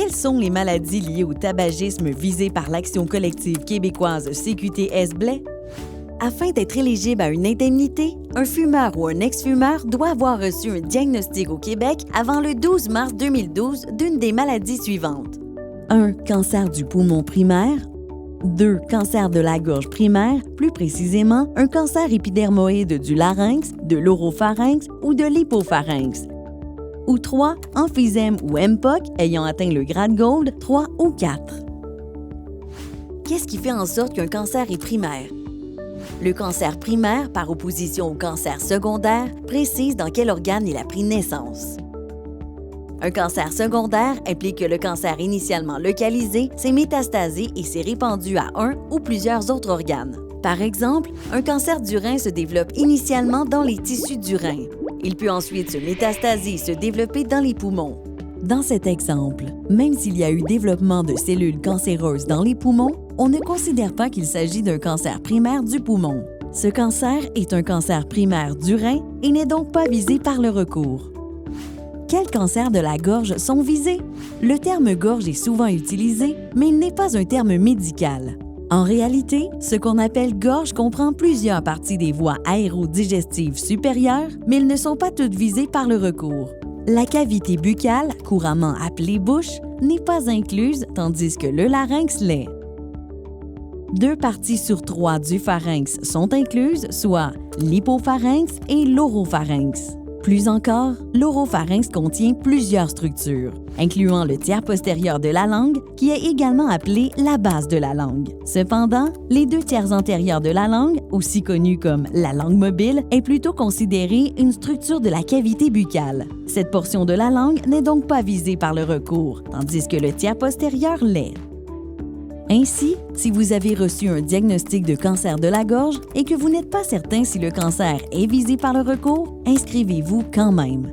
Quelles sont les maladies liées au tabagisme visées par l'Action collective québécoise CQTS-Blais? Afin d'être éligible à une indemnité, un fumeur ou un ex-fumeur doit avoir reçu un diagnostic au Québec avant le 12 mars 2012 d'une des maladies suivantes. 1. Cancer du poumon primaire. 2. Cancer de la gorge primaire, plus précisément un cancer épidermoïde du larynx, de l'oropharynx ou de l'hypopharynx. Ou 3. Emphysème ou MPOC ayant atteint le grade Gold 3 ou 4. Qu'est-ce qui fait en sorte qu'un cancer est primaire? Le cancer primaire, par opposition au cancer secondaire, précise dans quel organe il a pris naissance. Un cancer secondaire implique que le cancer initialement localisé s'est métastasé et s'est répandu à un ou plusieurs autres organes. Par exemple, un cancer du rein se développe initialement dans les tissus du rein. Il peut ensuite se métastaser et se développer dans les poumons. Dans cet exemple, même s'il y a eu développement de cellules cancéreuses dans les poumons, on ne considère pas qu'il s'agit d'un cancer primaire du poumon. Ce cancer est un cancer primaire du rein et n'est donc pas visé par le recours. Quels cancers de la gorge sont visés? Le terme gorge est souvent utilisé, mais il n'est pas un terme médical. En réalité, ce qu'on appelle gorge comprend plusieurs parties des voies aérodigestives supérieures, mais elles ne sont pas toutes visées par le recours. La cavité buccale, couramment appelée bouche, n'est pas incluse, tandis que le larynx l'est. 2 parties sur 3 du pharynx sont incluses, soit l'hypopharynx et l'oropharynx. Plus encore, l'oropharynx contient plusieurs structures, incluant le tiers postérieur de la langue, qui est également appelé la base de la langue. Cependant, les 2 tiers antérieurs de la langue, aussi connus comme la langue mobile, est plutôt considérée une structure de la cavité buccale. Cette portion de la langue n'est donc pas visée par le recours, tandis que le tiers postérieur l'est. Ainsi, si vous avez reçu un diagnostic de cancer de la gorge et que vous n'êtes pas certain si le cancer est visé par le recours, inscrivez-vous quand même.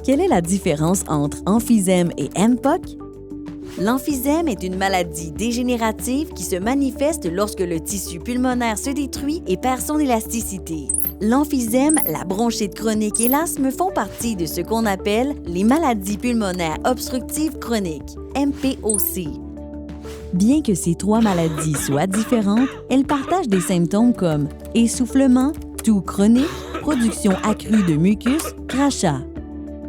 Quelle est la différence entre emphysème et MPOC? L'emphysème est une maladie dégénérative qui se manifeste lorsque le tissu pulmonaire se détruit et perd son élasticité. L'emphysème, la bronchite chronique et l'asthme font partie de ce qu'on appelle les maladies pulmonaires obstructives chroniques, MPOC. Bien que ces 3 maladies soient différentes, elles partagent des symptômes comme essoufflement, toux chronique, production accrue de mucus, crachat.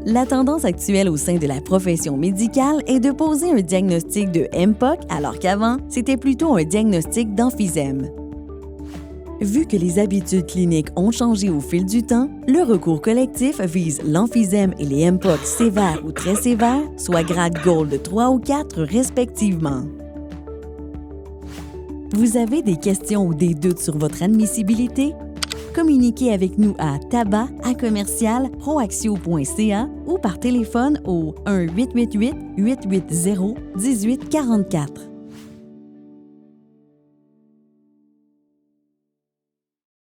La tendance actuelle au sein de la profession médicale est de poser un diagnostic de MPOC alors qu'avant, c'était plutôt un diagnostic d'emphysème. Vu que les habitudes cliniques ont changé au fil du temps, le recours collectif vise l'emphysème et les MPOC sévères ou très sévères, soit grade Gold 3 ou 4 respectivement. Vous avez des questions ou des doutes sur votre admissibilité? Communiquez avec nous à tabac@proaxio.ca ou par téléphone au 1-888-880-1844.